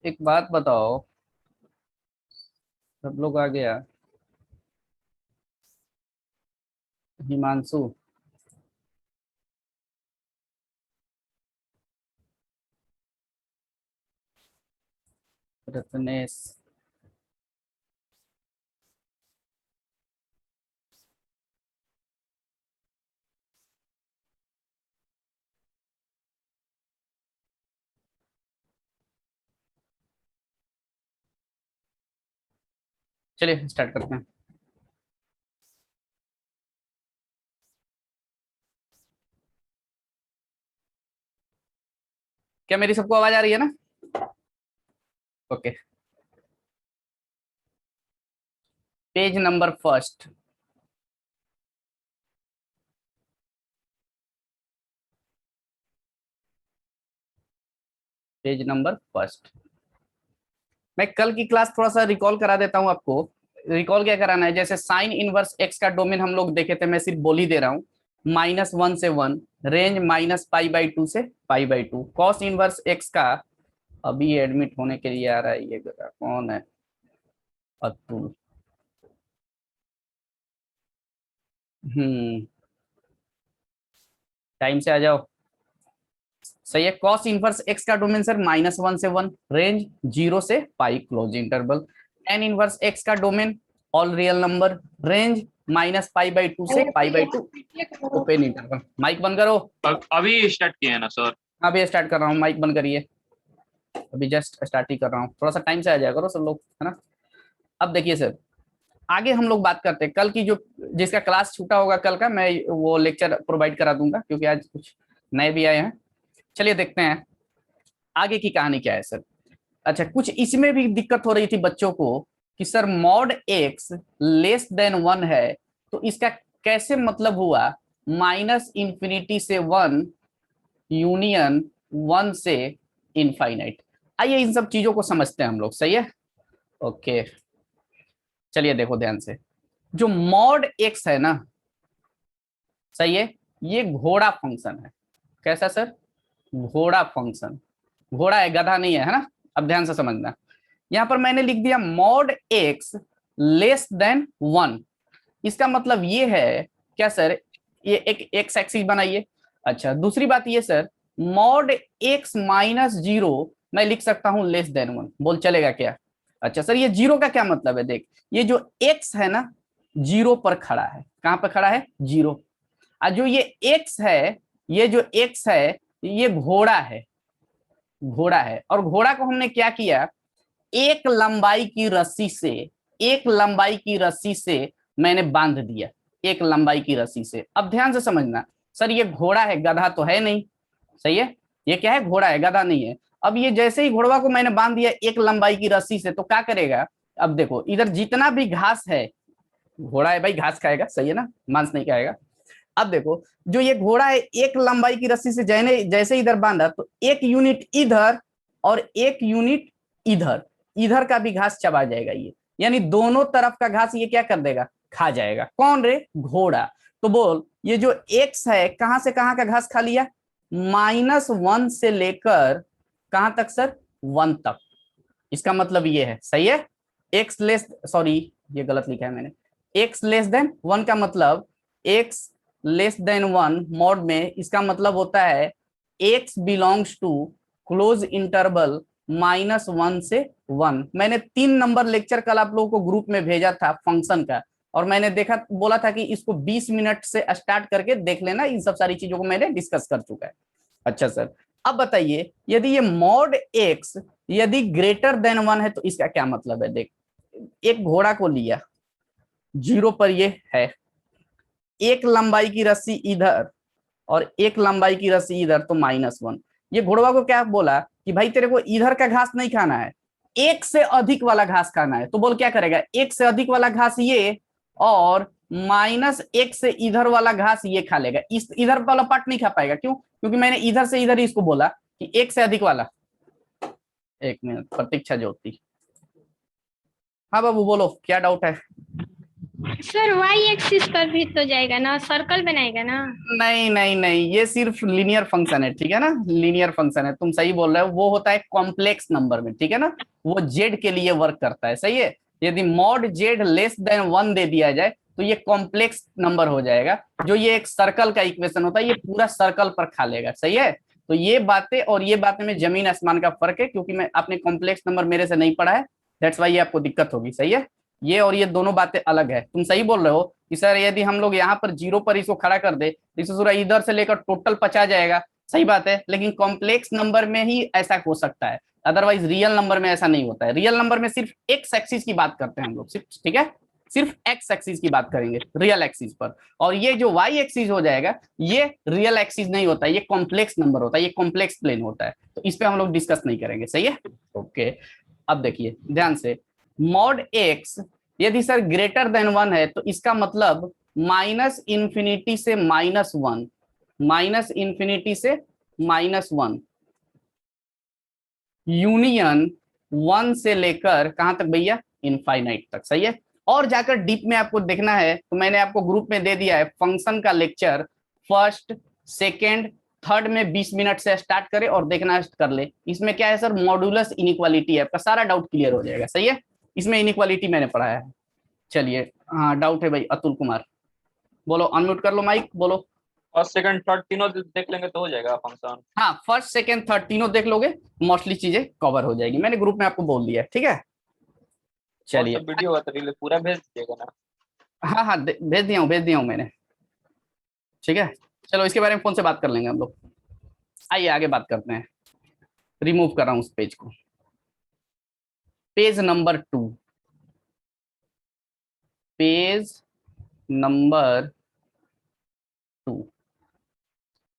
एक बात बताओ। सब लोग आ गया। हिमांशु, रत्नेश, चलिए स्टार्ट करते हैं। क्या मेरी सबको आवाज आ रही है ना? Okay. Page number first. Page number first. मैं कल की क्लास थोड़ा सा रिकॉल करा देता हूं आपको। रिकॉल क्या कराना है, जैसे साइन इनवर्स एक्स का डोमेन हम लोग देखे थे, मैं सिर्फ बोल ही दे रहा हूँ। -1 से 1, रेंज -π/2 से π/2। कॉस इनवर्स एक्स का अभी एडमिट होने के लिए आ रहा है, ये कौन है? अतुल। टाइम से आ जाओ। सही है। कॉस इनवर्स एक्स का डोमेन सर -1 से 1, रेंज 0 से pi, close interval. Tan inverse x का domain all real number, range -π/2 से π/2, ओपन इंटरवल। माइक बंद करो। अभी स्टार्ट किए हैं ना सर? अभी स्टार्ट कर रहा हूँ, माइक बंद करिए। अभी जस्ट स्टार्ट ही कर रहा हूँ, थोड़ा सा टाइम से आ जाया करो सब लोग, है ना। अब देखिए सर, आगे हम लोग बात करते हैं कल की, जो जिसका क्लास छूटा होगा कल का, मैं वो लेक्चर प्रोवाइड करा दूंगा, क्योंकि आज कुछ नए भी आए हैं। चलिए देखते हैं आगे की कहानी क्या है सर। अच्छा, कुछ इसमें भी दिक्कत हो रही थी बच्चों को कि sir mod x less than 1 है, तो इसका कैसे मतलब हुआ -∞ से 1 यूनियन 1 से इनफाइनाइट। आइए इन सब चीजों को समझते हैं हम लोग। सही है, ओके। चलिए देखो ध्यान से, जो मॉड एक्स है ना, सही है, ये घोड़ा फंक्शन है। कैसा सर? घोड़ा फंक्शन। घोड़ा है, गधा नहीं है, है ना। अब ध्यान से समझना, यहां पर मैंने लिख दिया मॉड एक्स लेस देन 1। इसका मतलब ये है क्या सर, ये एक एक्स एक्सिस बनाइए। अच्छा, दूसरी बात ये सर, मॉड एक्स -0 मैं लिख सकता हूं लेस देन 1, बोल चलेगा क्या? अच्छा सर, ये जीरो का क्या मतलब है? देख, ये जो एक्स है ना, जीरो पर खड़ा है। कहां पर खड़ा है? जीरो। और जो ये एक्स है, ये जो एक्स है, ये घोड़ा है। घोड़ा है, और घोड़ा को हमने क्या किया, एक लंबाई की रस्सी से, एक लंबाई की रस्सी से मैंने बांध दिया। एक लंबाई की रस्सी से। अब ध्यान से समझना, सर ये घोड़ा है, गधा तो है नहीं। सही है, ये क्या है? घोड़ा है, गधा नहीं है। अब ये जैसे ही घोड़वा को मैंने बांध दिया एक लंबाई की रस्सी से, तो क्या करेगा? अब देखो, इधर जितना भी घास है, घोड़ा है भाई, घास खाएगा, सही है ना, मांस नहीं खाएगा। अब देखो, जो ये घोड़ा है, एक लंबाई की रस्सी से जैसे जैसे इधर बांधा, तो एक यूनिट इधर और एक यूनिट इधर, इधर का भी घास चबा जाएगा ये। यानी दोनों तरफ का घास ये क्या कर देगा? खा जाएगा। कौन रे? घोड़ा। तो बोल, ये जो एक्स है, कहां से कहां का घास खा लिया? -1 से लेकर कहां तक सर? 1 तक। इसका मतलब ये है, सही है। एक्स लेस, सॉरी ये गलत लिखा है मैंने। एक्स लेस देन 1 का मतलब, एक्स लेस देन 1 मॉड में इसका मतलब होता है X belongs to close interval -1 से 1। मैंने 3 नंबर लेक्चर कल आप लोगों को ग्रुप में भेजा था फंक्शन का, और मैंने देखा, बोला था कि इसको 20 मिनट से स्टार्ट करके देख लेना, इन सब सारी चीजों को मैंने डिस्कस कर चुका है। अच्छा सर, अब बताइए, यदि ये मॉड एक्स यदि ग्रेटर देन 1 है, तो इसका क्या मतलब है? देख, एक घोड़ा को लिया, जीरो पर ये है, एक लंबाई की रस्सी इधर और एक लंबाई की रस्सी इधर, तो -1। ये घोड़वा को क्या बोला कि भाई तेरे को इधर का घास नहीं खाना है, एक से अधिक वाला घास खाना है। तो बोल क्या करेगा? एक से अधिक वाला घास ये, और -1 से इधर वाला घास ये खा लेगा। इस इधर वाला पार्ट नहीं खा पाएगा। क्यों? क्योंकि मैंने इधर से इधर ही इसको बोला कि एक से अधिक वाला। एक मिनट, प्रतीक्षा ज्योति। हाँ बाबू बोलो, क्या डाउट है? सर वाई एक्सिस पर भी तो जाएगा ना, सर्कल बनाएगा ना। नहीं नहीं नहीं, ये सिर्फ लीनियर फंक्शन है, ठीक है ना, लीनियर फंक्शन है, तुम सही बोल रहे हो, वो होता है कॉम्प्लेक्स नंबर में, ठीक है ना, वो जेड के लिए वर्क करता है, सही है। यदि मॉड जेड लेस देन 1 दे दिया जाए तो ये कॉम्प्लेक्स नंबर हो जाएगा, जो ये एक सर्कल का इक्वेशन होता है, ये पूरा सर्कल पर खा लेगा, सही है। तो ये बातें और ये बातें में जमीन आसमान का फर्क है, क्योंकि मैं आपने कॉम्प्लेक्स नंबर मेरे से नहीं पढ़ा है, दैट्स वाई ये आपको दिक्कत होगी, सही है। ये और ये दोनों बातें अलग है, तुम सही बोल रहे हो कि सर यदि हम लोग यहाँ पर जीरो पर इसको खड़ा कर दे तो इससे पूरा इधर से लेकर टोटल 50 जाएगा, सही बात है, लेकिन कॉम्प्लेक्स नंबर में ही ऐसा हो सकता है, अदरवाइज रियल नंबर में ऐसा नहीं होता है। रियल नंबर में सिर्फ एक्स एक्सिस की बात करते हैं हम लोग, सिर्फ, ठीक है, सिर्फ एक्स एक्सिस की बात करेंगे रियल एक्सिस पर, और ये जो वाई एक्सिस हो जाएगा ये रियल एक्सिस नहीं होता है, ये कॉम्प्लेक्स नंबर होता है, ये कॉम्प्लेक्स प्लेन होता है, तो इस पे हम लोग डिस्कस नहीं करेंगे, सही है। ओके, अब देखिए ध्यान से, मॉड एक्स यदि सर ग्रेटर देन 1 है तो इसका मतलब माइनस इंफिनिटी से -1, माइनस इंफिनिटी से -1, यूनियन 1 से लेकर कहां तक भैया, इनफाइनाइट तक, सही है। और जाकर डीप में आपको देखना है तो मैंने आपको ग्रुप में दे दिया है फंक्शन का लेक्चर, फर्स्ट सेकेंड थर्ड में 20 मिनट से स्टार्ट करे और देखना कर ले, इसमें क्या है सर, मॉड्यूलस इनइक्वालिटी है, आपका सारा डाउट क्लियर हो जाएगा, सही है। इसमें इनइक्वालिटी मैंने पढ़ाया है। चलिए, हाँ डाउट है भाई, अतुल कुमार, बोलो, अनम्यूट कर लो माइक, बोलो। फर्स्ट सेकंड थर्ड तीनों देख लेंगे तो हो जाएगा फंक्शन। हाँ, फर्स्ट सेकेंड थर्ड तीनों देख लोगे, मोस्टली चीजें कवर हो जाएगी, मैंने ग्रुप में आपको बोल दिया है, ठीक है। और चलिए, सब वीडियो होगा तो पूरा भेज दीजिएगा ना। हाँ हाँ, भेज दिया हूँ मैंने, ठीक है। चलो इसके बारे में फोन से बात कर लेंगे हम लोग, आइए आगे बात करते हैं। रिमूव कर रहा हूँ उस पेज को, पेज नंबर 2, पेज नंबर 2।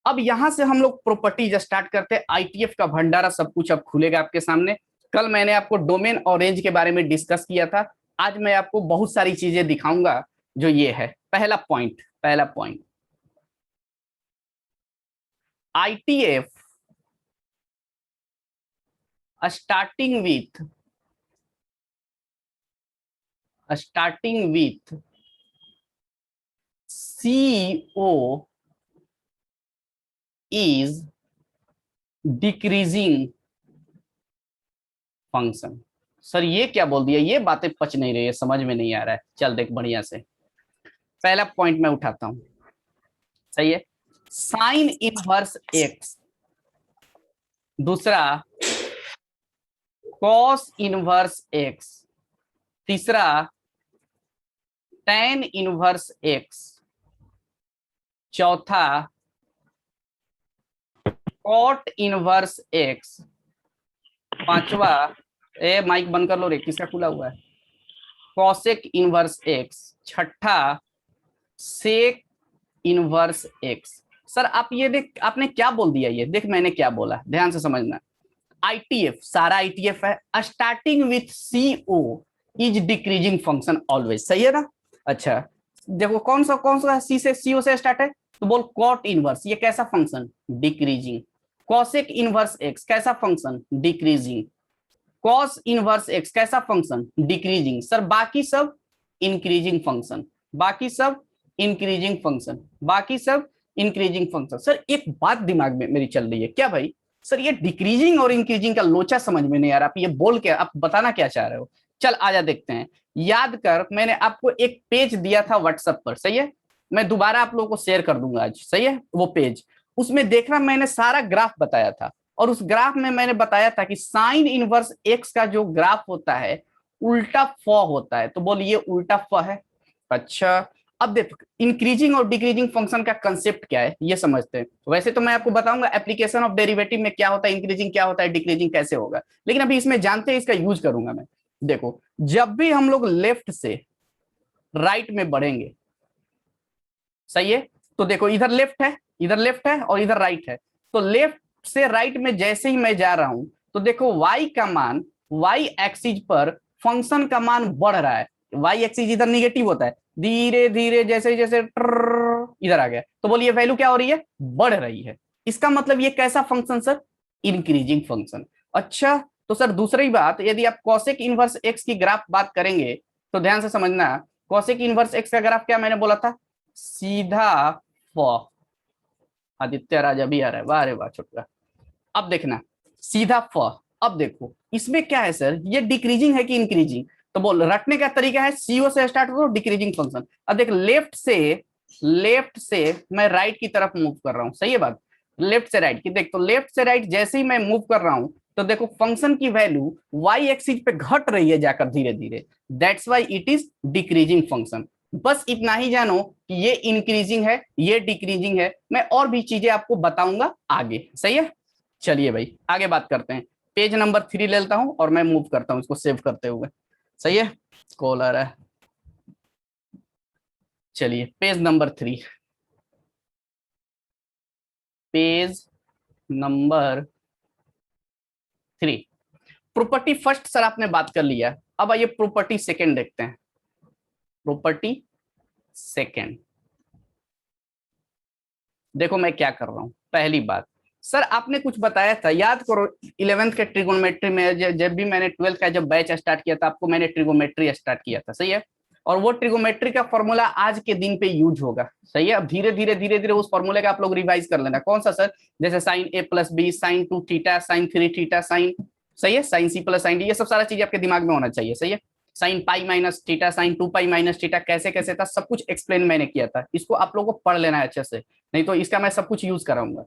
अब यहां से हम लोग प्रॉपर्टीज स्टार्ट करते हैं, आईटीएफ का भंडारा सब कुछ अब खुलेगा आपके सामने। कल मैंने आपको डोमेन और रेंज के बारे में डिस्कस किया था, आज मैं आपको बहुत सारी चीजें दिखाऊंगा, जो ये है पहला point, ITF starting with CO is decreasing function. Sir ये क्या बोल दिया, ये बातें पच नहीं रही है, समझ में नहीं आ रहा है, चल देख बढ़िया से, पहला पॉइंट मैं उठाता हूं, सही है, साइन इनवर्स एक्स, दूसरा कॉस इनवर्स एक्स, तीसरा टेन इनवर्स एक्स, चौथा कॉट इनवर्स एक्स, पांचवा, ए माइक बंद कर लो रे, किसका खुला हुआ है, कॉसेक इनवर्स एक्स, छठा सेक इनवर्स एक्स। सर आप ये देख, आपने क्या बोल दिया, ये देख मैंने क्या बोला, ध्यान से समझना, आईटीएफ सारा आईटीएफ है, starting with CO is decreasing function always, सही है ना। अच्छा देखो कौन सा सी से सीओ से स्टार्ट है, तो बोल कॉट इनवर्स, ये कैसा function, decreasing, cosec inverse x कैसा function, decreasing, cos inverse x कैसा फंक्शन, डिक्रीजिंग, सर बाकी सब इंक्रीजिंग फंक्शन, बाकी सब इंक्रीजिंग फंक्शन, बाकी सब इंक्रीजिंग फंक्शन। सर एक बात दिमाग में मेरी चल रही है, क्या भाई, सर ये डिक्रीजिंग और इंक्रीजिंग का लोचा समझ में नहीं आ रहा, आप ये बोल के आप बताना क्या चाह रहे हो। चल आजा देखते हैं, याद कर मैंने आपको एक पेज दिया था व्हाट्सएप पर, सही है, मैं दोबारा आप लोगों को शेयर कर दूंगा आज, सही है, वो पेज, उसमें देखना मैंने सारा ग्राफ बताया था, और उस ग्राफ में मैंने बताया था कि साइन इनवर्स एक्स का जो ग्राफ होता है उल्टा फ होता है, तो बोलिए उल्टा फ है। अच्छा अब देखो इंक्रीजिंग और डिक्रीजिंग फंक्शन का कंसेप्ट क्या है ये समझते हैं, वैसे तो मैं आपको बताऊंगा एप्लीकेशन ऑफ डेरिवेटिव में क्या होता है, इंक्रीजिंग क्या होता है, डिक्रीजिंग कैसे होगा, लेकिन अभी इसमें जानते हैं इसका यूज करूंगा मैं। देखो जब भी हम लोग लेफ्ट से राइट में बढ़ेंगे, सही है, तो देखो इधर लेफ्ट है और इधर राइट है, तो लेफ्ट से राइट में जैसे ही मैं जा रहा हूं तो देखो y का मान, y एक्सिस पर फंक्शन का मान बढ़ रहा है, y एक्सिस इधर निगेटिव होता है, धीरे धीरे जैसे जैसे इधर आ गया, तो बोलिए वैल्यू क्या हो रही है, बढ़ रही है, इसका मतलब ये कैसा फंक्शन सर, इंक्रीजिंग फंक्शन। अच्छा तो सर दूसरी बात, यदि आप कॉसेक इनवर्स एक्स की ग्राफ बात करेंगे तो ध्यान से समझना, कॉसेक इनवर्स एक्स का ग्राफ क्या मैंने बोला था, सीधा फ। आदित्य राजा भी आ रहा है, वाह रे वाह छोटा। अब देखना सीधा फ। अब देखो इसमें क्या है सर, ये डिक्रीजिंग है कि इंक्रीजिंग, तो बोल रटने का तरीका है सीओ से स्टार्ट करो डिक्रीजिंग फंक्शन। अब देख लेफ्ट से मैं राइट की तरफ मूव कर रहा हूं, सही है बात, लेफ्ट से राइट की देख, तो लेफ्ट से राइट जैसे ही मैं मूव कर रहा हूं तो देखो फंक्शन की वैल्यू वाई एक्सिस पे घट रही है जाकर धीरे धीरे, that's why it is decreasing function. बस इतना ही जानो कि ये इंक्रीजिंग है ये डिक्रीजिंग है, मैं और भी चीजें आपको बताऊंगा आगे, सही है। चलिए भाई आगे बात करते हैं, पेज नंबर 3 ले लेता हूं और मैं मूव करता हूं इसको सेव करते हुए, सही है। कॉल आ रहा है, चलिए page number 3, page number 3। Property first sir आपने बात कर लिया, अब आइए प्रॉपर्टी सेकंड देखते हैं। प्रॉपर्टी सेकंड, देखो मैं क्या कर रहा हूं। पहली बात सर आपने कुछ बताया था, याद करो 11th के ट्रिगोनोमेट्री में, जब भी मैंने 12th का जब बैच स्टार्ट किया था आपको मैंने ट्रिगोमेट्री स्टार्ट किया था, सही है। और वो ट्रिगोमेट्री का फॉर्मूला आज के दिन पे यूज होगा, सही है। अब धीरे धीरे धीरे धीरे उस फॉर्मूले का आप लोग रिवाइज कर लेना। कौन सा सर, जैसे sine A plus B, sine 2 theta, sine 3 theta, sine, सही है, sine C plus sine D, ये सब सारा चीज आपके दिमाग में होना चाहिए, सही है। Sine pi minus theta, sine 2 pi minus theta, कैसे कैसे था सब कुछ एक्सप्लेन मैंने किया था, इसको आप लोगों को पढ़ लेना है अच्छे से, नहीं तो इसका मैं सब कुछ यूज कराऊंगा।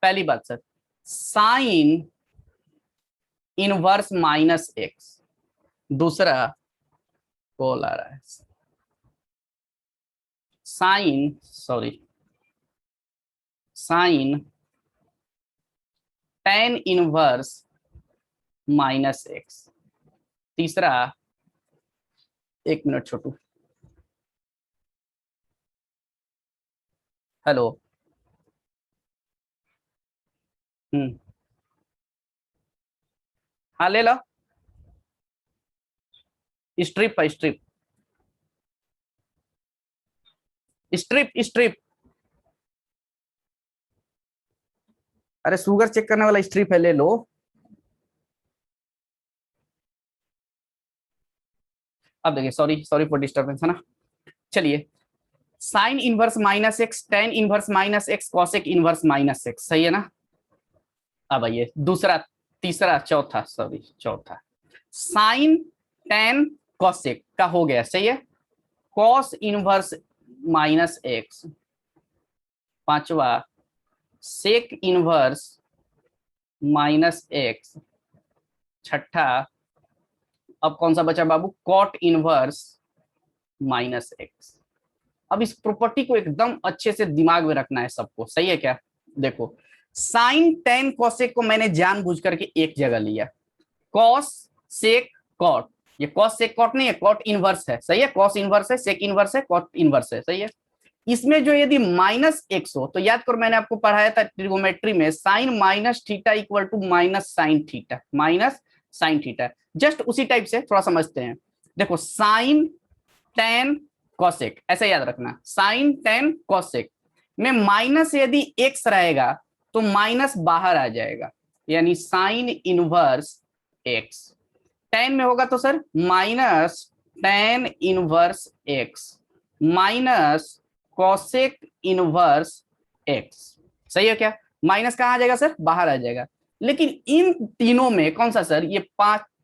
पहली बात sir, sine inverse minus X, दूसरा कॉल आ रहा है, sine tan inverse minus X, तीसरा, एक मिनट छोटू, हेलो, हाँ ले लो, स्ट्रिप है, स्ट्रिप स्ट्रिप स्ट्रिप, अरे शुगर चेक करने वाला स्ट्रिप है, ले लो। अब देखिए, सॉरी सॉरी फॉर डिस्टर्बेंस, है ना। चलिए, sign inverse minus x, ten inverse minus x, cosec inverse minus x, सही है ना। अब आइए दूसरा, तीसरा, चौथा, सॉरी चौथा, साइन टेन कॉसेक का हो गया, सही है। कॉस इनवर्स माइनस एक्स, पांचवा सेक इनवर्स माइनस एक्स, छठा, अब कौन सा बचा बाबू, कॉट इनवर्स माइनस एक्स। अब इस प्रॉपर्टी को एकदम अच्छे से दिमाग में रखना है सबको, सही है क्या। देखो साइन टेन कॉसेक को मैंने जानबूझ करके एक जगह लिया, कॉस सेक कॉट, ये कॉस सेक कॉट नहीं है, कॉट इनवर्स है, सही है। कॉस इनवर्स है, सेक इनवर्स है, कॉट इनवर्स है, सही है। इसमें जो यदि माइनस एक्स हो तो याद करो मैंने आपको पढ़ाया था ट्रिगोमेट्री में, sine minus theta equal to minus sine theta, minus sine theta. Just उसी टाइप से थोड़ा समझते हैं। देखो साइन टेन कॉसेक, ऐसा याद रखना, साइन टेन कॉसेक में माइनस यदि एक्स रहेगा तो माइनस बाहर आ जाएगा, यानी साइन इनवर्स एक्स। टेन में होगा तो sir minus ten inverse X minus cosec inverse X, सही है क्या। माइनस कहां आ जाएगा सर, बाहर आ जाएगा। लेकिन इन तीनों में कौन सा सर, ये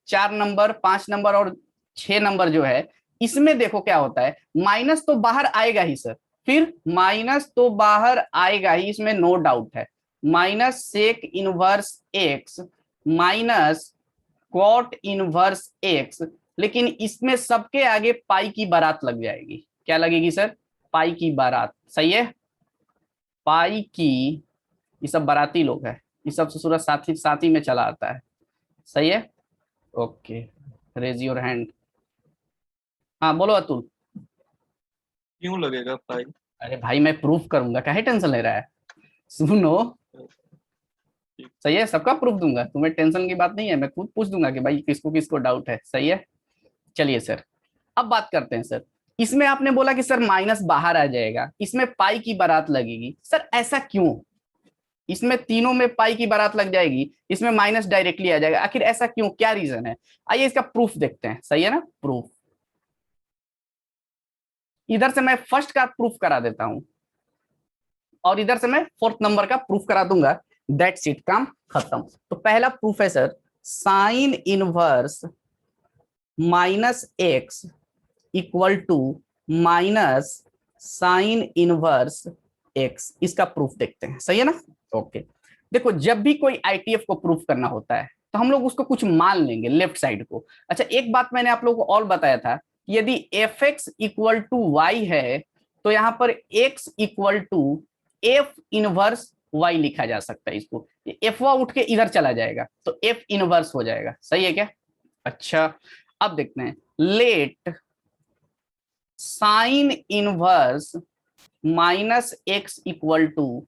4 नंबर, 5 नंबर और 6 नंबर जो है, इसमें देखो क्या होता है, माइनस तो बाहर आएगा ही सर, फिर माइनस तो बाहर आएगा ही, इसमें नो डाउट है। Minus sec inverse X minus cot inverse X, लेकिन इसमें सबके आगे पाई की बारात लग जाएगी। क्या लगेगी सर, पाई की बारात, सही है। पाई की, ये सब बाराती लोग हैं, ये सब सूरत साथी साथी में चला आता है, सही है। Okay, raise your hand. हाँ बोलो अतुल। क्यों लगेगा भाई? अरे भाई मैं प्रूफ करूंगा, काहे टेंशन ले रहा है, सुनो, सही है, सबका प्रूफ दूंगा, तुम्हें टेंशन की बात नहीं है, मैं खुद पूछ दूंगा कि भाई किसको किसको डाउट है, सही है। चलिए सर, अब बात करते हैं सर, इसमें आपने बोला कि सर माइनस बाहर आ जाएगा, इसमें पाई की बारात लगेगी, सर ऐसा क्यों, इसमें तीनों में पाई की बारात लग जाएगी, इसमें माइनस डायरेक्टली आ जाएगा, आखिर ऐसा क्यों, क्या रीजन है। आइए इसका प्रूफ देखते हैं, सही है ना, प्रूफ। इधर से मैं फर्स्ट का प्रूफ करा देता हूं और इधर से मैं फोर्थ नंबर का प्रूफ करा दूंगा, दैट्स इट, काम खत्म। तो पहला प्रूफ है sir, sine inverse minus x equal to minus sine inverse X. इसका प्रूफ देखते हैं, सही है ना। ओके, देखो जब भी कोई आईटीएफ को प्रूफ करना होता है तो हम लोग उसको कुछ मान लेंगे लेफ्ट साइड को। अच्छा, एक बात मैंने आप लोगों को और बताया था, यदि F X equal to Y है तो यहाँ पर X equal to F inverse Y लिखा जा सकता है। इसको एफ वा उठ के इधर चला जाएगा तो एफ इनवर्स हो जाएगा, सही है क्या। अच्छा, अब देखते हैं, let sine inverse minus x equal to,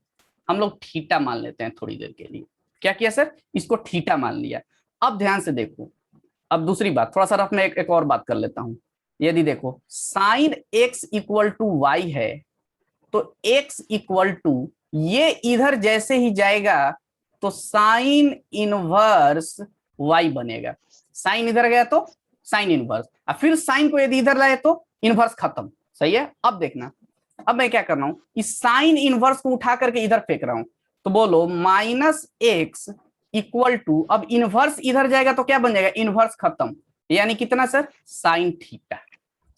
हम लोग थीटा मान लेते हैं थोड़ी देर के लिए। क्या किया सर, इसको थीटा मान लिया। अब ध्यान से देखो, अब दूसरी बात, थोड़ा सा रफ में एक और बात कर लेता हूं। यदि देखो sine X equal to Y है तो एक्स इक्वल टू, ये इधर जैसे ही जाएगा तो साइन इनवर्स वाई बनेगा। साइन इधर गया तो साइन इनवर्स, और फिर साइन को यदि इधर लाए तो इनवर्स खत्म, सही है। अब देखना, अब मैं क्या कर रहा हूं, इस साइन इनवर्स को उठा करके इधर फेंक रहा हूं। तो बोलो माइनस एक्स इक्वल टू, अब इनवर्स इधर जाएगा तो क्या बन जाएगा, इनवर्स खत्म, यानी कितना सर, साइन थीटा,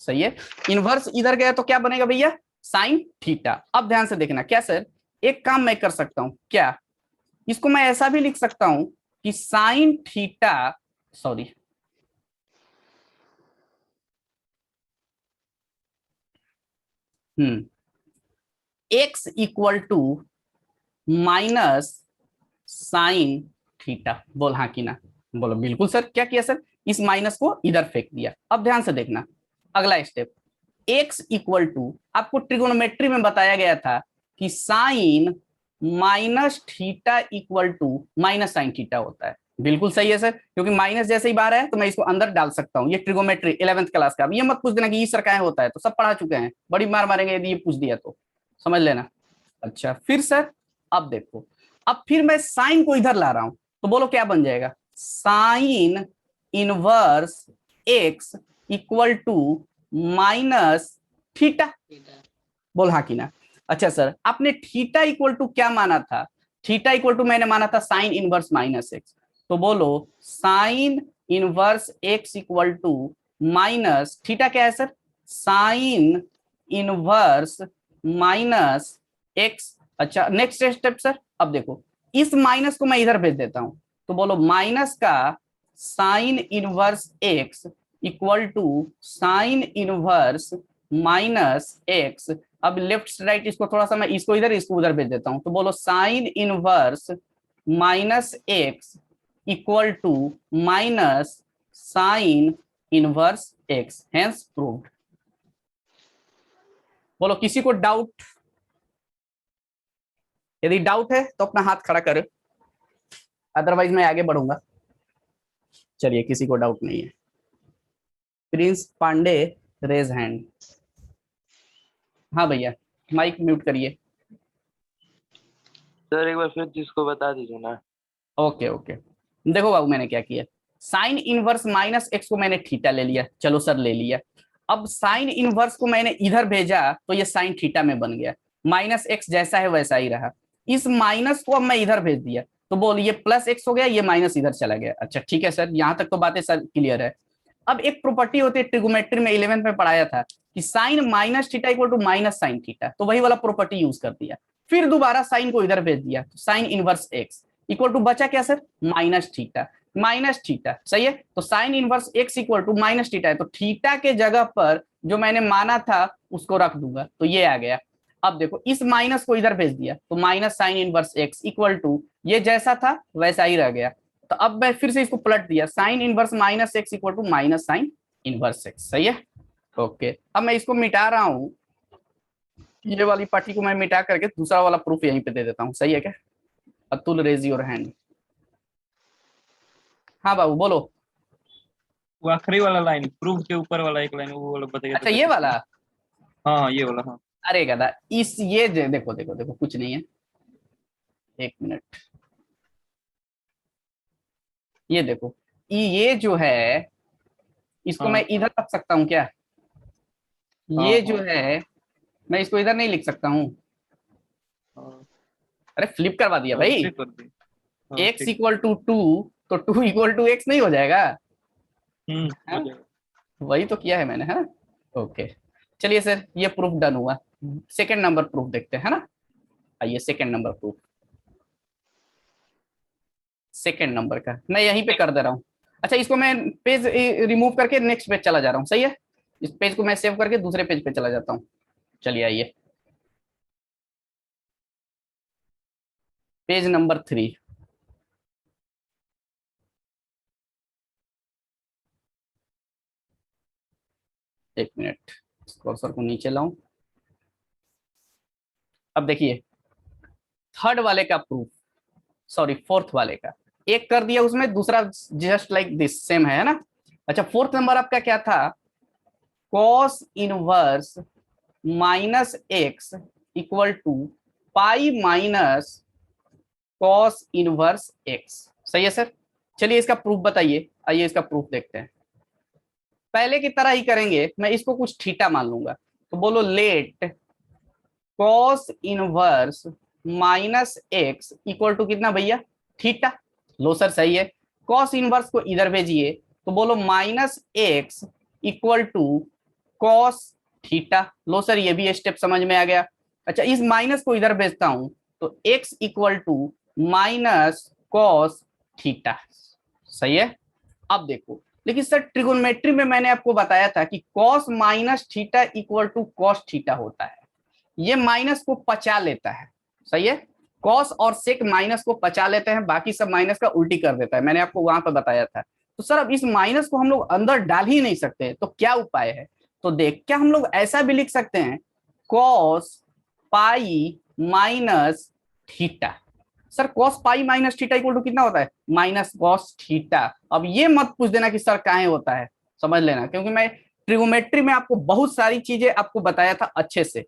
सही है। इनवर्स इधर गया तो क्या बनेगा भैया, साइन थीटा। अब ध्यान से देखना, क्या सर, एक काम मैं कर सकता हूं क्या, इसको मैं ऐसा भी लिख सकता हूं कि sine theta, sorry X equal to minus sine theta. बोल हाँ कि ना, बोलो बिल्कुल सर। क्या किया सर, इस माइनस को इधर फेंक दिया। अब ध्यान से देखना, अगला स्टेप, x इक्वल टू, आपको ट्रिगोनोमेट्री में बताया गया था कि sine minus theta equal to minus sine theta होता है। बिल्कुल सही है सर, क्योंकि माइनस जैसे ही बाहर है तो मैं इसको अंदर डाल सकता हूँ। ये ट्रिगोनोमेट्री 11th क्लास का, अब ये मत पूछ देना कि ये सर क्या होता है, तो सब पढ़ा चुके हैं, बड़ी मार मारेंगे यदि ये पूछ दिया तो, समझ लेना। अच्छा, फिर सर अब देखो, अब फिर मैं साइन को इधर ला रहा हूं तो बोलो क्या बन जाएगा, sine inverse x equal to minus theta. बोल हाँ कि ना। अच्छा सर, आपने थीटा इक्वल टू क्या माना था, थीटा इक्वल टू मैंने माना था साइन इनवर्स माइनस एक्स। तो बोलो sine inverse x equal to minus theta, क्या है sir, sine inverse minus X. अच्छा, नेक्स्ट स्टेप सर, अब देखो इस माइनस को मैं इधर भेज देता हूं तो बोलो माइनस का sine inverse x equal to sine inverse minus X. अब लेफ्ट से राइट इसको थोड़ा सा मैं इसको इधर इसको उधर भेज देता हूं तो बोलो sine inverse minus x equal to minus sine inverse X, hence proved. बोलो किसी को डाउट, यदि डाउट है तो अपना हाथ खड़ा करो, अदरवाइज मैं आगे बढ़ूंगा। चलिए, किसी को डाउट नहीं है। Prince Pandey raise hand. हाँ भैया, माइक म्यूट करिए। सर एक बार फिर जिसको बता दीजिए ना। ओके ओके, देखो बाबू मैंने क्या किया, साइन इनवर्स माइनस एक्स को मैंने थीटा ले लिया, चलो सर ले लिया। अब साइन इनवर्स को मैंने इधर भेजा तो ये साइन थीटा में बन गया, माइनस एक्स जैसा है वैसा ही रहा। इस माइनस को अब मैं इधर भेज दिया तो बोल ये प्लस एक्स हो गया, ये माइनस इधर चला गया। अच्छा ठीक है सर, यहाँ तक तो बातें सर क्लियर है। अब एक प्रॉपर्टी होती है ट्रिगोमेट्री में 11th में पढ़ाया था कि sine minus theta equal to minus sine theta, तो वही वाला प्रॉपर्टी यूज कर दिया। फिर दोबारा साइन को इधर भेज दिया तो sine inverse x equal to बचा क्या sir, minus theta, minus theta, सही है। तो sine inverse x equal to minus theta है, तो थीटा के जगह पर जो मैंने माना था उसको रख दूंगा तो ये आ गया। अब देखो इस माइनस को इधर भेज दिया तो minus sine inverse x equal to ये जैसा था वैसा ही रह गया। तो अब मैं फिर से इसको पलट दिया, sine inverse minus x equal to minus sine inverse X, सही है। ओके, अब मैं इसको मिटा रहा हूं, ये वाली पार्टी को मैं मिटा करके दूसरा वाला प्रूफ यहीं पे दे देता हूं, सही है क्या। Atul raise your hand. हाँ बाबू बोलो। वो आखिरी वाला लाइन, प्रूफ के ऊपर वाला एक लाइन, वो वाला बताइए तो अच्छा ये वाला, हाँ ये वाला, हाँ। अरे गदा, इस ये देखो देखो देखो कुछ नहीं है, एक मिनट, ये देखो, ये जो है इसको हाँ मैं इधर रख सकता हूँ क्या, ये जो है मैं इसको इधर नहीं लिख सकता हूँ। हाँ, अरे फ्लिप करवा दिया भाई। ऐसे कर दी। हाँ x ठीक। इक्वल टू टू, तो 2 इक्वल टू एक्स नहीं हो जाएगा? हो हाँ? जाएगा। वही तो किया है मैंने, है ना। ओके, चलिए सर ये प्रूफ डन हुआ। सेकंड नंबर प्रूफ देखते हैं, है ना। आइए second number proof, second number का मैं यहीं पे कर दे रहा हूँ। अच्छा, इसको मैं पेज रिमूव करके नेक्स्ट पेज चला जा रहा हूँ, सही है। इस पेज को मैं सेव करके दूसरे पेज पे चला जाता हूँ। चलिए आइए, पेज नंबर 3। एक मिनट, कर्सर को नीचे लाऊं। अब देखिए थर्ड वाले का प्रूफ, सॉरी फोर्थ वाले का, एक कर दिया उसमें, दूसरा जस्ट लाइक दिस सेम है ना। अच्छा, फोर्थ नंबर आपका क्या था? Cos inverse minus x equal to pi minus cos inverse X, सही है सर। चलिए इसका प्रूफ बताइए, आइए इसका प्रूफ देखते हैं। पहले की तरह ही करेंगे, मैं इसको कुछ थीटा मान लूंगा। तो बोलो let cos inverse minus x equal to कितना भैया? थीटा। लो सर सही है। कॉस इनवर्स को इधर भेजिए, तो बोलो minus x equal to cos theta. लो सर ये भी स्टेप समझ में आ गया। अच्छा, इस माइनस को इधर भेजता हूं, तो x equal to minus cos theta, सही है। अब देखो, लेकिन सर ट्रिगोनोमेट्री में मैंने आपको बताया था कि cos minus theta equal to cos theta होता है। ये माइनस को पचा लेता है, सही है। कॉस और सेक माइनस को पचा लेते हैं, बाकी सब माइनस का उल्टी कर देता है, मैंने आपको वहां पर बताया था। तो सर अब इस माइनस को हम लोग अंदर डाल ही नहीं सकते, तो क्या उपाय है? तो देख, क्या हम लोग ऐसा भी लिख सकते हैं, cos pi minus theta. Sir cos pi minus theta equal to कितना होता है? Minus cos theta. अब ये मत पूछ देना कि सर काहे होता है, समझ लेना, क्योंकि मैं ट्रिगोमेट्री में आपको बहुत सारी चीजें आपको बताया था अच्छे से,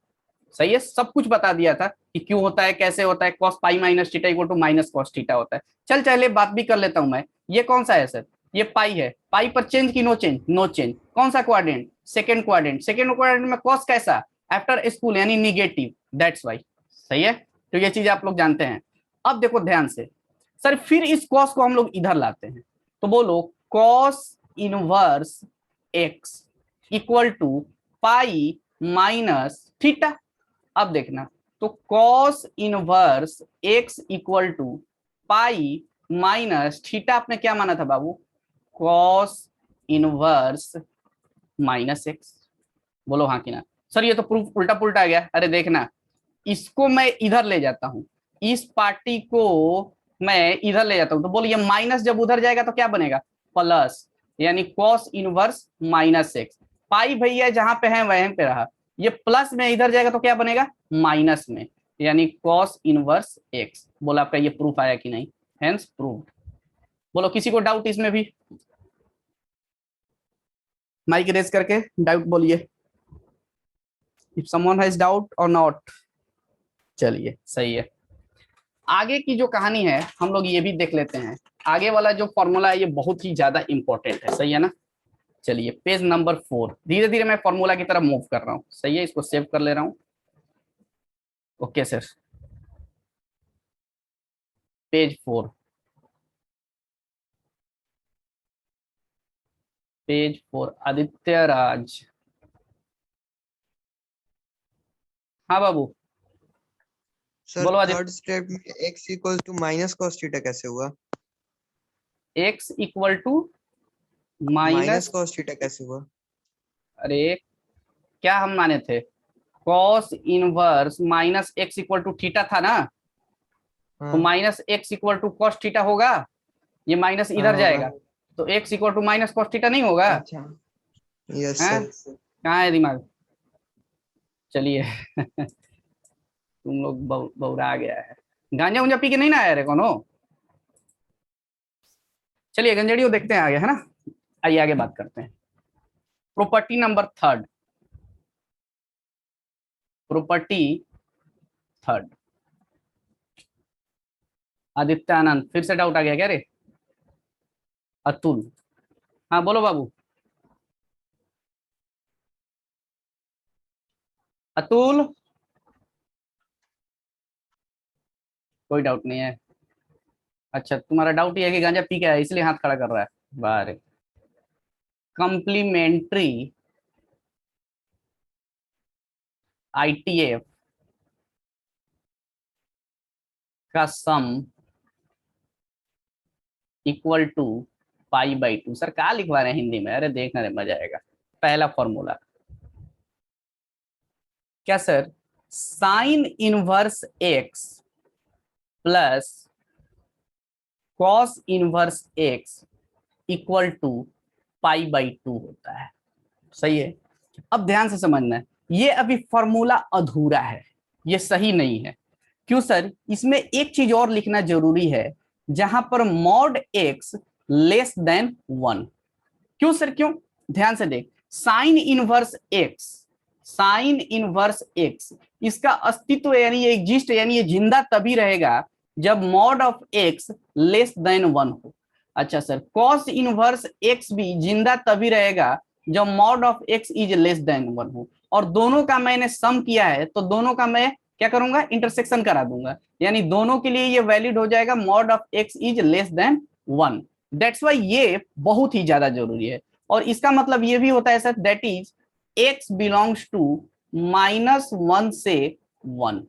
सही है। सब कुछ बता दिया था कि क्यों होता है, कैसे होता है। Cos pi minus theta equal to minus cos theta होता है। चल चले बात भी कर लेता हूं मैं। ये कौन सा है सर? ये पाई है। पाई पर चेंज की नो चेंज? No change. कौन सा quadrant? Second quadrant. Second quadrant में कॉस कैसा? आफ्टर स्कूल यानी निगेटिव, दैट्स वाई, सही है। तो ये चीज आप लोग जानते हैं। अब देखो ध्यान से, सर फिर इस कॉस को हम लोग इधर लाते हैं, तो बोलो cos inverse x equal to pi minus theta. अब देखना, तो cos inverse x equal to pi minus theta आपने क्या माना था बाबू? Cos inverse minus x. बोलो हाँ कि ना। सर ये तो प्रूफ उल्टा पुल्टा आ गया। अरे देखना, इसको मैं इधर ले जाता हूं, इस पार्टी को मैं इधर ले जाता हूं, तो बोलो ये माइनस जब उधर जाएगा तो क्या बनेगा? प्लस, यानी कॉस इनवर्स माइनस एक्स। पाई भैया जहां पे है वहीं पे रहा, ये प्लस में इधर जाएगा तो क्या बनेगा? माइनस में, यानी कॉस इनवर्स एक्स। बोला आपका ये प्रूफ आया कि नहीं? Hence proved. बोलो किसी को डाउट इसमें भी? माइक रेज करके डाउट बोलिए, इफ समवन हैज डाउट और नॉट। चलिए सही है। आगे की जो कहानी है हम लोग ये भी देख लेते हैं। आगे वाला जो फॉर्मूला है ये बहुत ही ज्यादा इंपॉर्टेंट है, सही है ना। चलिए पेज नंबर 4, धीरे धीरे मैं फॉर्मूला की तरफ मूव कर रहा हूँ, सही है। इसको सेव कर ले रहा हूँ। Okay sir, page 4, page 4 Aditya Raj. हाँ बाबू, सर बोलो थर्ड आदित्य। स्टेप में x equal to minus cos theta कैसे हुआ? X equal to minus minus, cos theta कैसे हुआ? अरे क्या हम माने थे? Cos inverse minus x equal to theta था ना, तो हाँ minus x equal to cos theta होगा। ये माइनस हाँ इधर होगा। जाएगा, तो x equal to minus cos theta नहीं होगा? अच्छा, यस हैं? सर। कहाँ है दिमाग? चलिए तुम लोग बौरा गया है। गांजा उंजा पी के नहीं ना आया रे कोनो? चलिए गंजेड़ियों देखते हैं आगे, है ना। आइए आगे बात करते हैं। Property number third, property third. Aditya Anand, फिर से डाउट आ गया क्या रे? अतुल, हाँ बोलो बाबू। अतुल, कोई डाउट नहीं है? अच्छा, तुम्हारा डाउट ये है कि गांजा पी के आया इसलिए हाथ खड़ा कर रहा है। बारे कॉम्प्लीमेंट्री ITF का सम इक्वल टू π/2। सर क्या लिखवा रहे हैं हिंदी में? अरे देखना रे मजा आएगा। पहला फॉर्मूला क्या sir? Sine inverse x plus cos inverse x equal to π/2 होता है। सही है। अब ध्यान से समझना है, ये अभी फॉर्मूला अधूरा है, ये सही नहीं है। क्यों सर? इसमें एक चीज और लिखना जरूरी है, जहां पर मॉड x लेस देन 1। क्यों सर क्यों? ध्यान से देख, sign inverse x, sign inverse x इसका अस्तित्व यानी ये एग्जिस्ट यानी ये जिंदा तभी रहेगा जब mod of x less than 1 हो। अच्छा सर, कॉस इनवर्स x भी जिंदा तभी रहेगा जब mod of x is less than 1 हो। और दोनों का मैंने सम किया है तो दोनों का मैं क्या करूंगा? इंटरसेक्शन करा दूंगा, यानी दोनों के लिए ये वैलिड हो जाएगा mod of x is less than 1। That's why ये बहुत ही ज्यादा जरूरी है। और इसका मतलब ये भी होता है sir, that is x belongs to -1 से 1।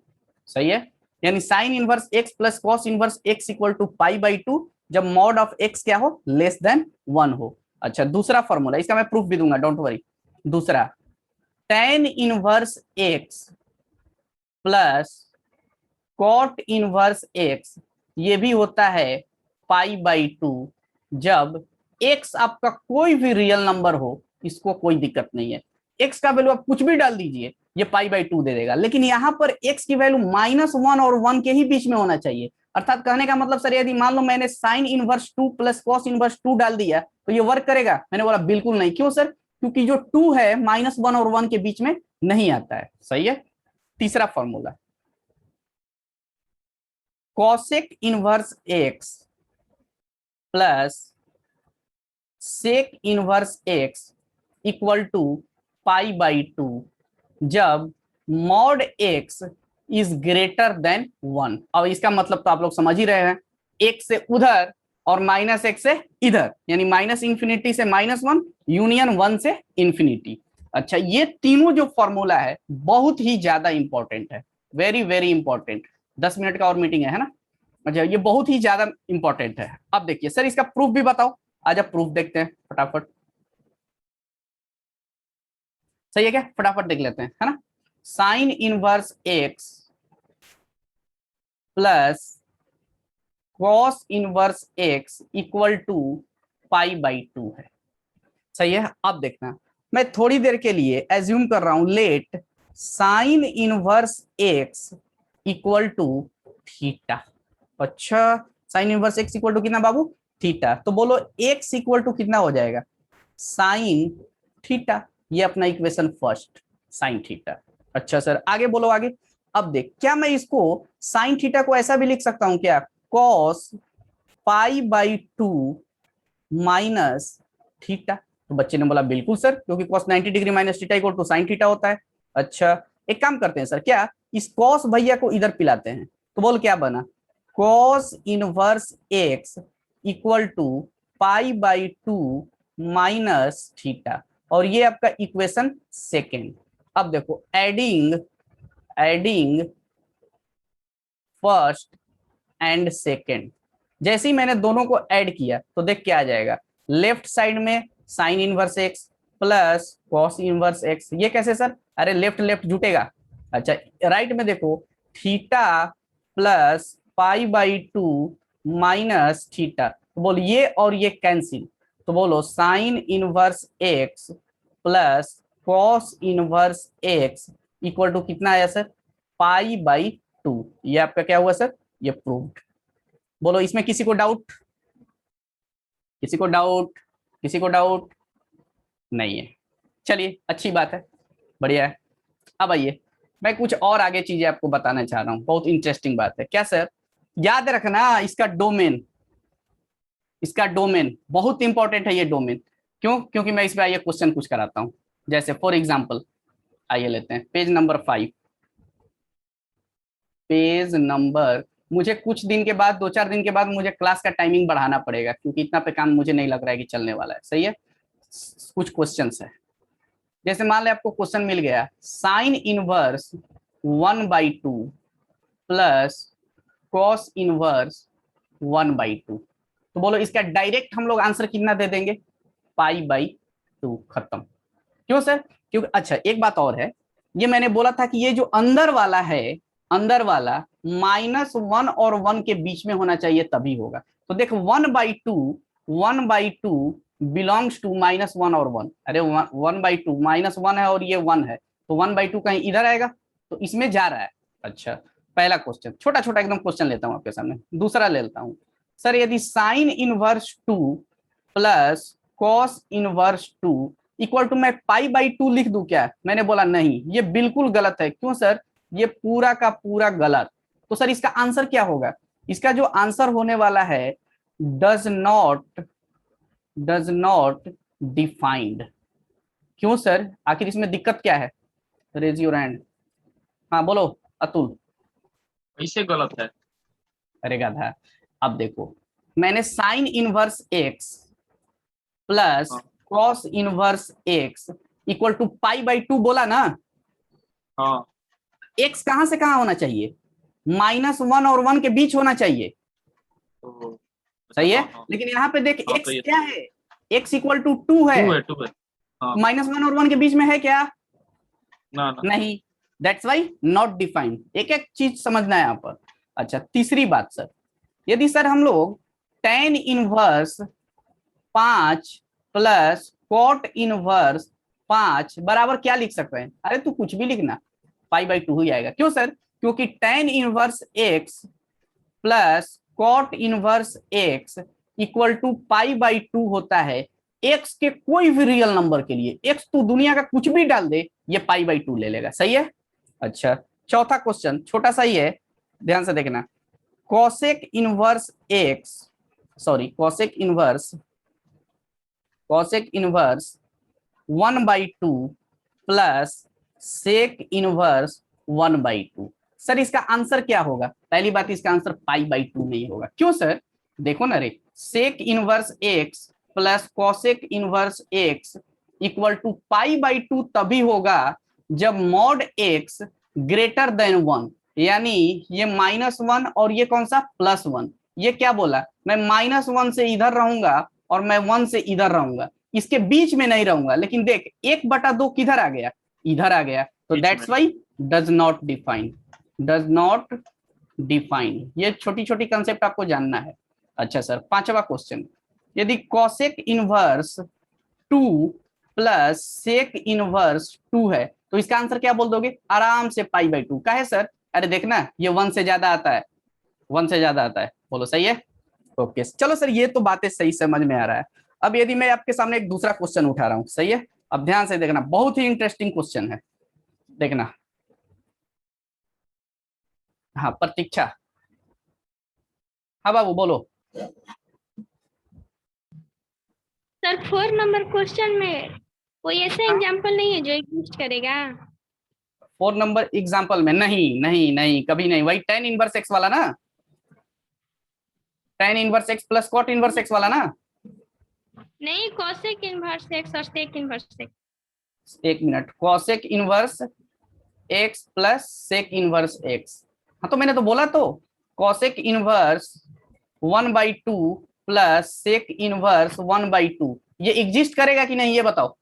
सही है, यानी sine inverse x plus cos inverse x equal to π/2 जब मॉड ऑफ x क्या हो? लेस देन 1 हो। अच्छा, दूसरा फॉर्मूला, इसका मैं प्रूफ भी दूंगा, डोंट वरी। दूसरा, tan inverse x plus cot inverse x ये भी होता है π/2 जब x आपका कोई भी रियल नंबर हो, इसको कोई दिक्कत नहीं है। x का वैल्यू आप कुछ भी डाल दीजिए, ये π/2 दे देगा, लेकिन यहां पर x की वैल्यू -1 और 1 के ही बीच में होना चाहिए। अर्थात कहने का मतलब सर, यदि मान लो मैंने sine inverse 2 plus cos inverse 2 डाल दिया तो ये वर्क करेगा? मैंने बोला बिल्कुल नहीं। क्यों सर? क्योंकि जो 2 है -1 और 1 के बीच में नहीं आता है। सही है। तीसरा formula, cosec inverse x plus sec inverse x equal to π/2 जब mod x is greater than 1। अब इसका मतलब तो आप लोग समझ ही रहे हैं, x से उधर और -x से इधर, यानी -∞ से -1 यूनियन 1 से इंफिनिटी। अच्छा, ये तीनों जो फॉर्मूला है बहुत ही ज्यादा इंपॉर्टेंट है, वेरी वेरी इंपॉर्टेंट। 10 मिनट का और मीटिंग है ना? अच्छा, ये बहुत ही ज्यादा इंपॉर्टेंट है। अब देखिए सर, इसका प्रूफ भी बताओ। आज आप प्रूफ देखते हैं फटाफट। सही है क्या? फटाफट देख लेते हैं, है ना? Sine inverse x plus cos inverse x equal to π/2 है। सही है। अब देखना, मैं थोड़ी देर के लिए एज्यूम कर रहा हूं, let sine inverse x equal to theta. अच्छा, sine inverse x equal to कितना बाबू? थीटा। तो बोलो x इक्वल टू कितना हो जाएगा? Sine theta. ये अपना इक्वेशन फर्स्ट, साइन थीटा। अच्छा सर, आगे बोलो आगे। अब देख, क्या मैं इसको साइन थीटा को ऐसा भी लिख सकता हूं क्या? Cos π/2 minus theta. तो बच्चे ने बोला बिल्कुल सर, क्योंकि cos 90 degree minus theta equal to sine theta होता है। अच्छा, एक काम करते हैं सर, क्या इस कॉस भैया को इधर पिलाते हैं? तो बोल क्या बना? Cos inverse x equal to π/2 minus theta, और ये आपका इक्वेशन सेकेंड। अब देखो, एडिंग फर्स्ट एंड सेकेंड, जैसे ही मैंने दोनों को ऐड किया तो देख क्या आ जाएगा? लेफ्ट साइड में sign inverse x plus cos inverse x। ये कैसे सर? अरे लेफ्ट लेफ्ट जुटेगा। अच्छा, राइट में देखो, थीटा प्लस π/2 माइनस थीटा। तो बोलो ये और ये कैंसिल, तो बोलो sine inverse x plus cos inverse x equal to कितना आया सर? π/2। ये आपका क्या हुआ सर? ये प्रूव्ड। बोलो इसमें किसी को डाउट? किसी को डाउट? किसी को डाउट नहीं है? चलिए, अच्छी बात है, बढ़िया है। अब आइए, मैं कुछ और आगे चीजें आपको बताना चाह रहा हूं, बहुत इंटरेस्टिंग बात है। क्या सर? याद रखना, इसका डोमेन बहुत इंपॉर्टेंट है। ये डोमेन क्यों? क्योंकि मैं इसमें आइए क्वेश्चन कुछ कराता हूं। जैसे फॉर एग्जांपल, आइए लेते हैं पेज नंबर 5। पेज नंबर, मुझे कुछ दिन के बाद, 2-4 दिन के बाद मुझे क्लास का टाइमिंग बढ़ाना पड़ेगा, क्योंकि इतना पे काम मुझे नहीं लग रहा है कि चलने वाला है। सही है, कुछ क्वेश्चंस है। जैसे मान ले आपको क्वेश्चन मिल गया, sine inverse 1/2 plus cos inverse 1/2, तो बोलो इसका डायरेक्ट हम लोग आंसर कितना दे देंगे, π/2। खत्म। क्यों सर? क्योंकि अच्छा एक बात और है, ये मैंने बोला था कि ये जो अंदर वाला है, अंदर वाला -1 और 1 के बीच में होना चाहिए तभी होगा। तो देख 1/2 बिलोंग्स टू -1 और 1। अरे 1/2 -1 है और ये 1 है, तो 1/2 कहीं इधर आएगा, तो इसमें जा रहा है। अच्छा, पहला क्वेश्चन छोटा छोटा एकदम क्वेश्चन लेता हूं आपके सामने। दूसरा ले लेता हूं, सर यदि sine inverse 2 plus cos inverse 2 equal to मैं π/2 लिख दूं क्या? मैंने बोला नहीं, ये बिल्कुल गलत है। क्यों सर? ये पूरा का पूरा गलत। तो सर इसका आंसर क्या होगा? इसका जो आंसर होने वाला है, डज नॉट डिफाइंड। क्यों सर? आखिर इसमें दिक्कत क्या है? Raise your hand. हाँ बोलो अतुल। ऐसे गलत है। अरे गाधा, अब देखो, मैंने साइन इनवर्स x प्लस हाँ। Cos inverse x equal to π/2 बोला ना। हाँ x कहां से कहां होना चाहिए? -1 और 1 के बीच होना चाहिए। तो सही है, हाँ, हाँ। लेकिन यहाँ पे देख हाँ, x तो ये क्या है, x इक्वल टू 2 है। 2 है। हाँ -1 और 1 के बीच में है क्या? ना ना नहीं, दैट्स वाई नॉट डिफाइंड। एक एक चीज समझना है यहाँ पर। अच्छा तीसरी बात सर, यदि सर हम लोग tan inverse 5 plus cot inverse 5 बराबर क्या लिख सकते हैं? अरे तू कुछ भी लिखना, π/2 ही आएगा। क्यों सर? क्योंकि tan inverse x plus cot inverse x equal to π/2 होता है x के कोई भी रियल नंबर के लिए। x तू दुनिया का कुछ भी डाल दे, ये π/2 ले लेगा। सही है। अच्छा चौथा क्वेश्चन छोटा सा ही है, ध्यान से देखना। Cosec inverse cosec inverse 1/2 plus sec inverse 1/2। Sir इसका आंसर क्या होगा? पहली बात, इसका आंसर π/2 नहीं होगा। क्यों सर? देखो ना रे, sec inverse x plus cosec inverse x equal to π/2 तभी होगा जब मॉड x ग्रेटर देन 1, यानी ये -1 और ये कौन सा +1। ये क्या बोला? मैं -1 से इधर रहूंगा और मैं 1 से इधर रहूंगा, इसके बीच में नहीं रहूंगा। लेकिन देख 1/2 किधर आ गया? इधर आ गया। तो बीच दैट्स में। Why does not define. ये छोटी छोटी कंसेप्ट आपको जानना है। अच्छा सर पांचवा क्वेश्चन, यदि cosec inverse 2 plus sec inverse 2 है, तो इसका आंसर क्या बोल दोगे? आराम से π/2 का है सर। अरे देखना ये 1 से ज्यादा आता है, 1 से ज्यादा आता है। बोलो सही है। ओके चलो सर, ये तो बातें सही समझ में आ रहा है। अब यदि मैं आपके सामने एक दूसरा क्वेश्चन उठा रहा हूं, सही है, अब ध्यान से देखना, बहुत ही इंटरेस्टिंग क्वेश्चन है, देखना। हाँ प्रतीक्षा, हाँ बाबू बोलो। सर 4 नंबर क्वेश्चन में कोई ऐसा एग्जाम्पल नहीं है जो एग्जिस्ट करेगा? 4 नंबर एग्जाम्पल में नहीं नहीं नहीं, कभी नहीं। वही tan इनवर्स x वाला ना, tan inverse x plus cot inverse x वाला ना। नहीं, कॉसेक इनवर्स एक्स और सेक इनवर्स एक्स। एक minute, cosec inverse x plus sec inverse x। हाँ तो मैंने तो बोला तो, cosec inverse 1/2 plus sec inverse 1/2 ये एग्जिस्ट करेगा कि नहीं, ये बताओ।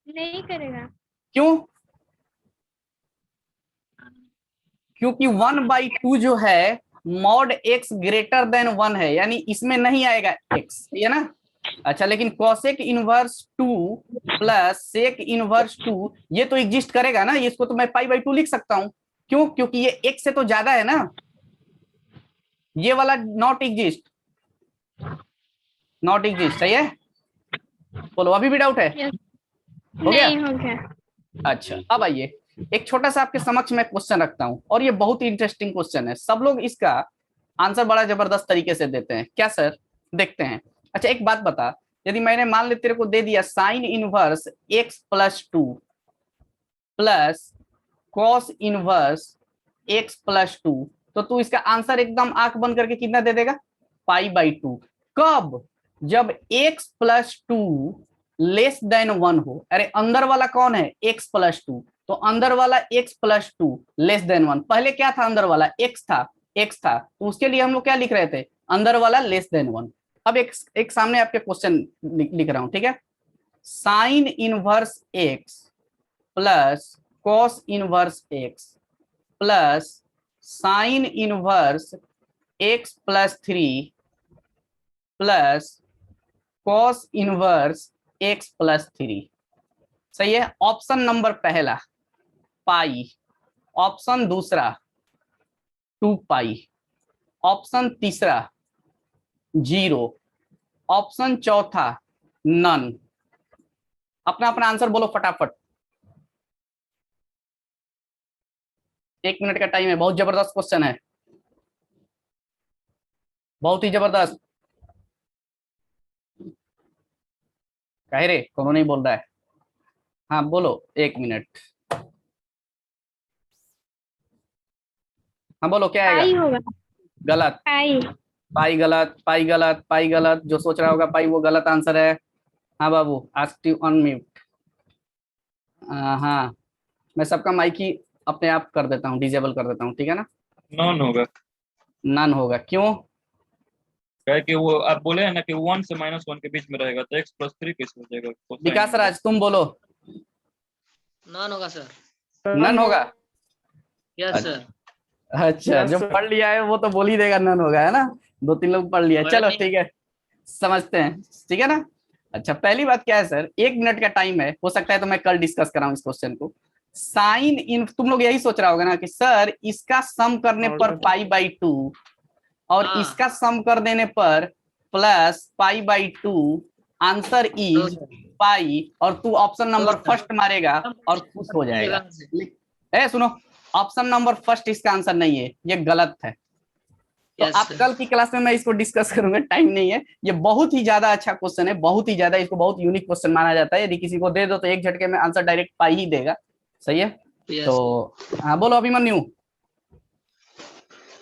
नहीं करेगा। क्यों? क्योंकि 1/2 जो है मॉड x ग्रेटर देन 1 है, यानी इसमें नहीं आएगा x, है ना। अच्छा लेकिन cosec inverse 2 plus sec inverse 2 ये तो एग्जिस्ट करेगा ना, इसको तो मैं π/2 लिख सकता हूं। क्यों? क्योंकि ये x से तो ज्यादा है ना, ये वाला नॉट एग्जिस्ट, सही है। बोलो अभी भी डाउट है? हो गया? नहीं हो गया। अच्छा अब आइए, एक छोटा सा आपके समक्ष मैं क्वेश्चन रखता हूं, और ये बहुत ही इंटरेस्टिंग क्वेश्चन है। सब लोग इसका आंसर बड़ा जबरदस्त तरीके से देते हैं। क्या सर? देखते हैं। अच्छा एक बात बता, यदि मैंने मान ले तेरे को दे दिया sine inverse x plus 2, plus cos inverse x plus 2। तो तू इसका आंसर एकदम आंख बंद करके कितना दे देगा, π/2। कब, जब x प्लस 2 लेस देन 1 हो। अरे अंदर वाला कौन है, x प्लस 2, तो अंदर वाला x प्लस 2 लेस देन 1। पहले क्या था, अंदर वाला x था, तो उसके लिए हम लोग क्या लिख रहे थे, अंदर वाला लेस देन 1। अब एक सामने आपके क्वेश्चन लिख रहा हूं, ठीक है। Sign inverse x plus cos inverse x plus sign inverse x plus 3 plus cos inverse x plus 3। सही है। ऑप्शन नंबर पहला पाई, ऑप्शन दूसरा 2π, ऑप्शन तीसरा 0, ऑप्शन चौथा नन। अपना अपना आंसर बोलो फटाफट, 1 मिनट का टाइम है। बहुत जबरदस्त क्वेश्चन है, बहुत ही जबरदस्त। कह रे कौन नहीं बोल रहा है, हाँ बोलो 1 मिनट। हाँ बोलो क्या पाई आएगा। होगा, गलत, पाई। पाई गलत, पाई गलत, पाई गलत। जो सोच रहा होगा पाई वो गलत आंसर है। हाँ बाबू, आस्क यू ऑन म्यूट। हाँ, मैं सबका माइक ही अपने आप कर देता हूँ, डिजेबल कर देता हूँ, ठीक है ना। नॉन होगा, नन होगा, क्यों। क्या कि वो आप बोले हैं ना कि 1 से -1 के बीच में रहेगा, तो x प्लस 3 कैसे हो जाएगा। विकास राज तुम बोलो। नॉन होगा सर। नन होगा, यस सर। अच्छा। जो पढ़ लिया है वो तो बोल ही देगा नन होगा, है ना। 2-3 लोग पढ़ लिया, चलो ठीक है, समझते हैं, ठीक है ना। अच्छा, पहली बात क्या है सर, 1 मिनट का टाइम है, हो सकता है तो मैं कल डिस्कस कराऊं इस क्वेश्चन को। साइन इन, तुम लोग यही सोच रहा होगा ना कि सर इसका सम करने पर π/2 और हाँ। इसका सम कर देने पर प्लस π/2, आंसर इज पाई, और तू ऑप्शन नंबर फर्स्ट मारेगा और खुश हो जाएगा। ए सुनो, ऑप्शन नंबर फर्स्ट इसका आंसर नहीं है, ये गलत है। तो Yes, आप sir. कल की क्लास में मैं इसको डिस्कस करूंगा, टाइम नहीं है। ये बहुत ही ज्यादा अच्छा क्वेश्चन है, बहुत ही ज्यादा, इसको बहुत यूनिक क्वेश्चन माना जाता है। यदि किसी को दे दो तो एक झटके में आंसर डायरेक्ट पाई ही देगा। सही है। Yes. तो हाँ बोलो अभिमन्यु।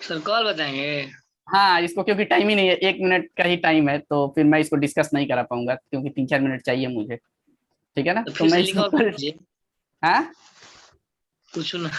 सर कॉल बताएंगे। हाँ, इसको क्योंकि टाइम ही नहीं है, 1 मिनट का ही टाइम है, तो फिर मैं इसको डिस्कस नहीं करा पाऊंगा, क्योंकि 3-4 मिनट चाहिए मुझे, ठीक है ना। तो तो फिर मैं से इसको लिखो कल, हाँ कुछ ना।